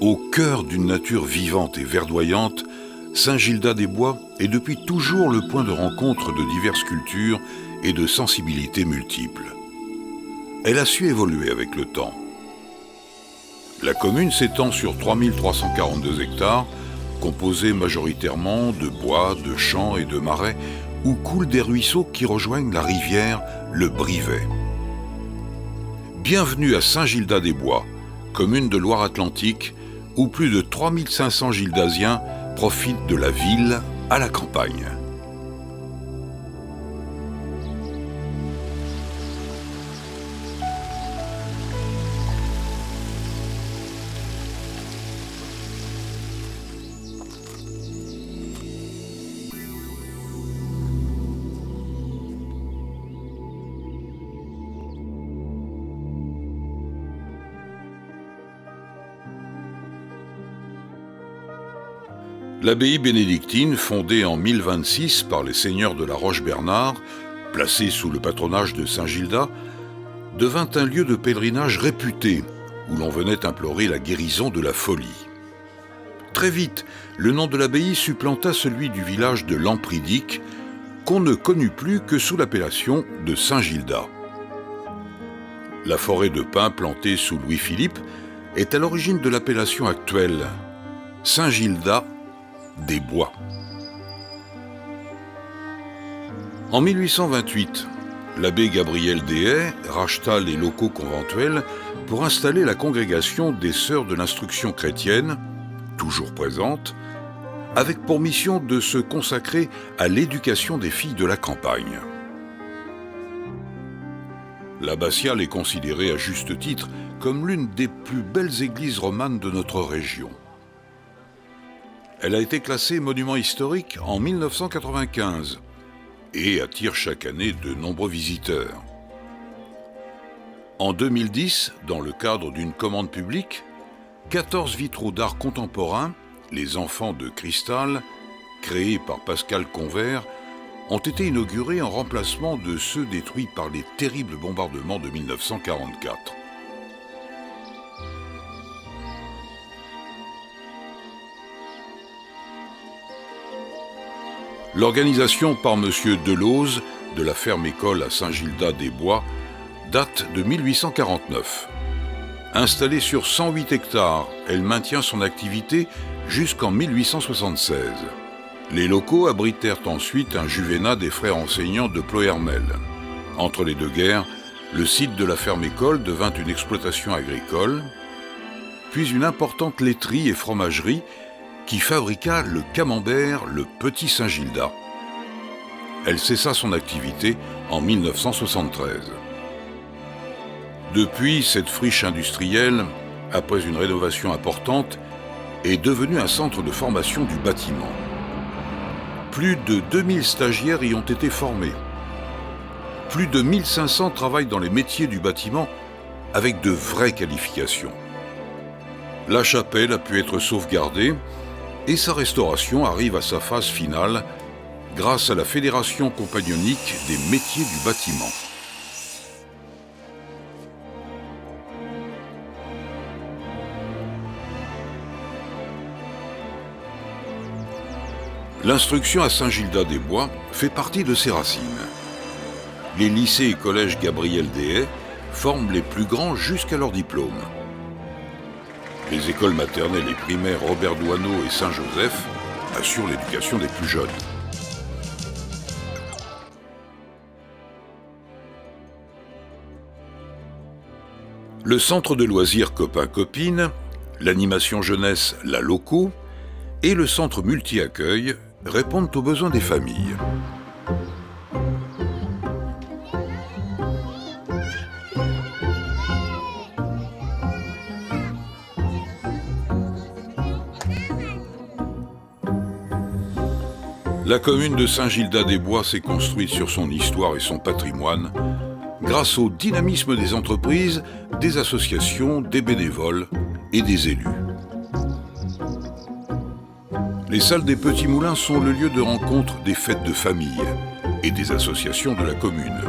Au cœur d'une nature vivante et verdoyante, Saint-Gildas-des-Bois est depuis toujours le point de rencontre de diverses cultures et de sensibilités multiples. Elle a su évoluer avec le temps. La commune s'étend sur 3342 hectares, composés majoritairement de bois, de champs et de marais, où coulent des ruisseaux qui rejoignent la rivière, le Brivet. Bienvenue à Saint-Gildas-des-Bois, commune de Loire-Atlantique, où plus de 3500 Gildasiens profitent de la ville à la campagne. L'abbaye bénédictine, fondée en 1026 par les seigneurs de la Roche-Bernard, placée sous le patronage de Saint-Gildas, devint un lieu de pèlerinage réputé, où l'on venait implorer la guérison de la folie. Très vite, le nom de l'abbaye supplanta celui du village de Lampridique, qu'on ne connut plus que sous l'appellation de Saint-Gildas. La forêt de pins plantée sous Louis-Philippe est à l'origine de l'appellation actuelle, Saint-Gildas-des-Bois. En 1828, l'abbé Gabriel Deshaies racheta les locaux conventuels pour installer la congrégation des Sœurs de l'Instruction chrétienne, toujours présente, avec pour mission de se consacrer à l'éducation des filles de la campagne. L'abbatiale est considérée à juste titre comme l'une des plus belles églises romanes de notre région. Elle a été classée monument historique en 1995 et attire chaque année de nombreux visiteurs. En 2010, dans le cadre d'une commande publique, 14 vitraux d'art contemporain, les Enfants de Cristal, créés par Pascal Convert, ont été inaugurés en remplacement de ceux détruits par les terribles bombardements de 1944. L'organisation par M. Delose de la ferme-école à Saint-Gildas-des-Bois date de 1849. Installée sur 108 hectares, elle maintient son activité jusqu'en 1876. Les locaux abritèrent ensuite un juvénat des frères enseignants de Ploërmel. Entre les deux guerres, le site de la ferme-école devint une exploitation agricole, puis une importante laiterie et fromagerie qui fabriqua le camembert le Petit Saint-Gildas. Elle cessa son activité en 1973. Depuis, cette friche industrielle, après une rénovation importante, est devenue un centre de formation du bâtiment. Plus de 2000 stagiaires y ont été formés. Plus de 1500 travaillent dans les métiers du bâtiment avec de vraies qualifications. La chapelle a pu être sauvegardée et sa restauration arrive à sa phase finale grâce à la Fédération compagnonnique des métiers du bâtiment. L'instruction à Saint-Gildas-des-Bois fait partie de ses racines. Les lycées et collèges Gabriel Deshaies forment les plus grands jusqu'à leur diplôme. Les écoles maternelles et primaires Robert Doisneau et Saint-Joseph assurent l'éducation des plus jeunes. Le centre de loisirs Copains-Copines, l'animation jeunesse La Loco et le centre multi-accueil répondent aux besoins des familles. La commune de Saint-Gildas-des-Bois s'est construite sur son histoire et son patrimoine grâce au dynamisme des entreprises, des associations, des bénévoles et des élus. Les salles des Petits Moulins sont le lieu de rencontre des fêtes de famille et des associations de la commune.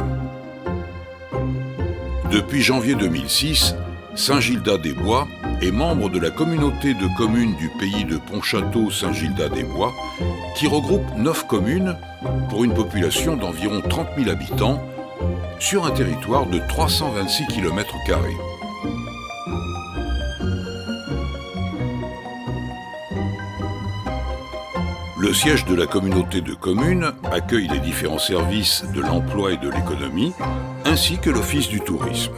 Depuis janvier 2006, Saint-Gildas-des-Bois est membre de la communauté de communes du pays de Pontchâteau-Saint-Gildas-des-Bois, qui regroupe 9 communes pour une population d'environ 30 000 habitants sur un territoire de 326 km². Le siège de la communauté de communes accueille les différents services de l'emploi et de l'économie, ainsi que l'office du tourisme.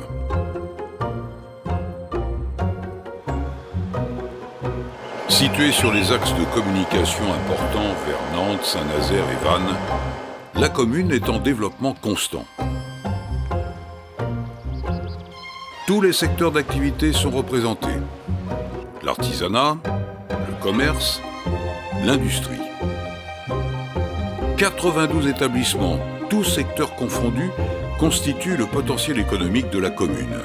Située sur les axes de communication importants vers Nantes, Saint-Nazaire et Vannes, la commune est en développement constant. Tous les secteurs d'activité sont représentés. L'artisanat, le commerce, l'industrie. 92 établissements, tous secteurs confondus, constituent le potentiel économique de la commune.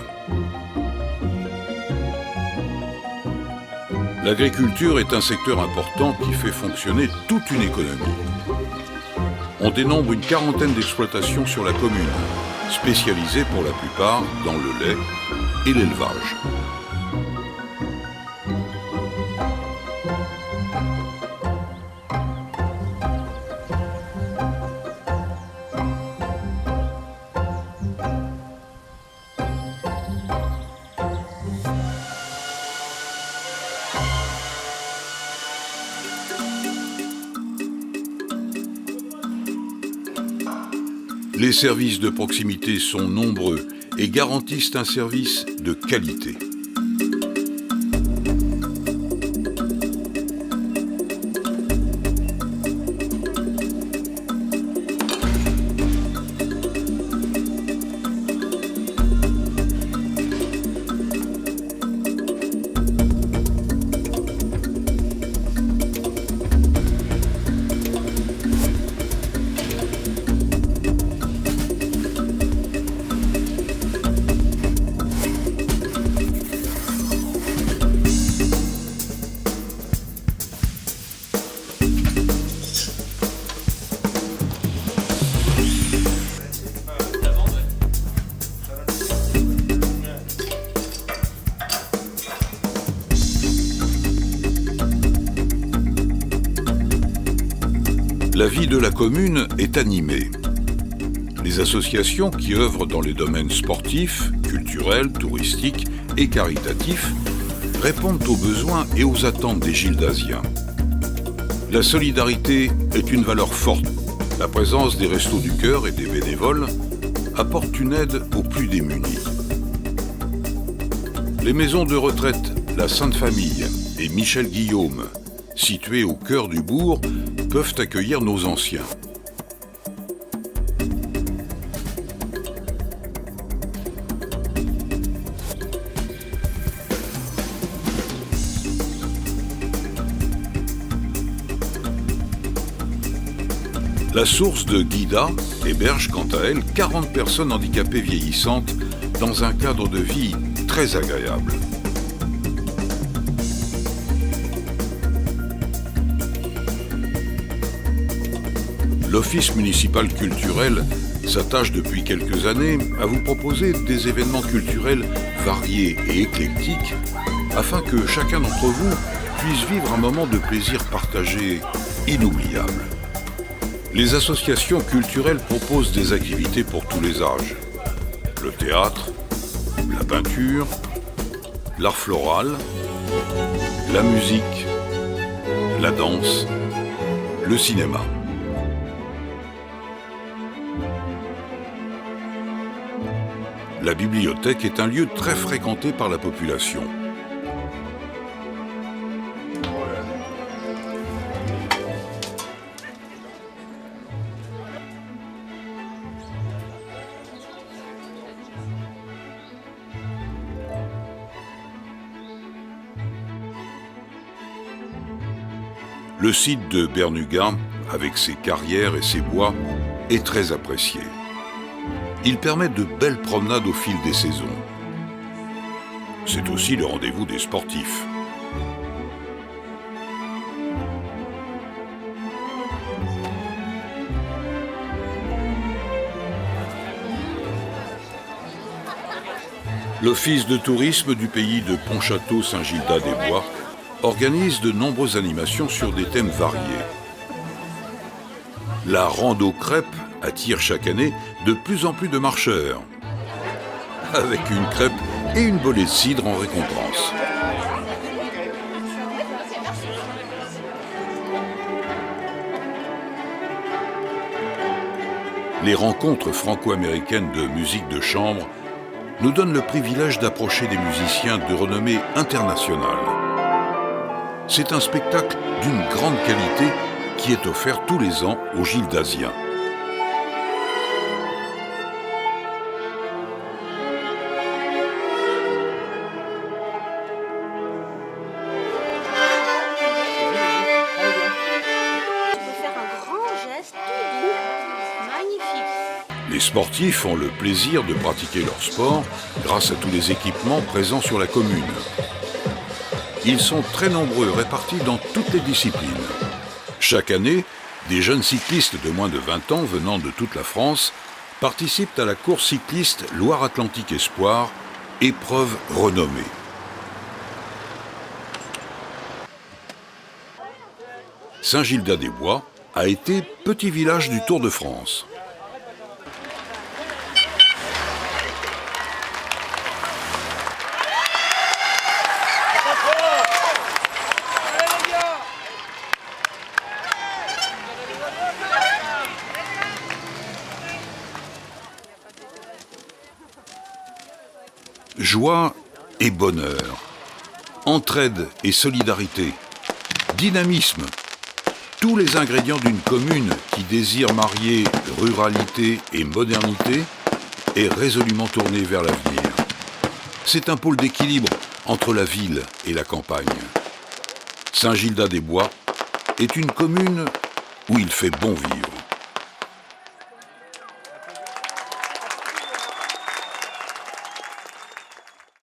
L'agriculture est un secteur important qui fait fonctionner toute une économie. On dénombre une quarantaine d'exploitations sur la commune, spécialisées pour la plupart dans le lait et l'élevage. Les services de proximité sont nombreux et garantissent un service de qualité. La vie de la commune est animée. Les associations qui œuvrent dans les domaines sportifs, culturels, touristiques et caritatifs répondent aux besoins et aux attentes des Gildasiens. La solidarité est une valeur forte. La présence des Restos du Cœur et des bénévoles apporte une aide aux plus démunis. Les maisons de retraite La Sainte Famille et Michel Guillaume, situées au cœur du bourg, peuvent accueillir nos anciens. La source de Guida héberge quant à elle 40 personnes handicapées vieillissantes dans un cadre de vie très agréable. L'Office municipal culturel s'attache depuis quelques années à vous proposer des événements culturels variés et éclectiques afin que chacun d'entre vous puisse vivre un moment de plaisir partagé inoubliable. Les associations culturelles proposent des activités pour tous les âges. Le théâtre, la peinture, l'art floral, la musique, la danse, le cinéma. La bibliothèque est un lieu très fréquenté par la population. Le site de Bernuga, avec ses carrières et ses bois, est très apprécié. Il permet de belles promenades au fil des saisons. C'est aussi le rendez-vous des sportifs. L'Office de tourisme du pays de Pontchâteau-Saint-Gildas-des-Bois organise de nombreuses animations sur des thèmes variés. La rando crêpe attire chaque année de plus en plus de marcheurs, avec une crêpe et une bolée de cidre en récompense. Les rencontres franco-américaines de musique de chambre nous donnent le privilège d'approcher des musiciens de renommée internationale. C'est un spectacle d'une grande qualité qui est offert tous les ans aux Gildasiens. Les sportifs ont le plaisir de pratiquer leur sport grâce à tous les équipements présents sur la commune. Ils sont très nombreux, répartis dans toutes les disciplines. Chaque année, des jeunes cyclistes de moins de 20 ans venant de toute la France participent à la course cycliste Loire-Atlantique Espoir, épreuve renommée. Saint-Gildas-des-Bois a été petit village du Tour de France. Joie et bonheur, entraide et solidarité, dynamisme, tous les ingrédients d'une commune qui désire marier ruralité et modernité est résolument tournée vers l'avenir. C'est un pôle d'équilibre entre la ville et la campagne. Saint-Gildas-des-Bois est une commune où il fait bon vivre.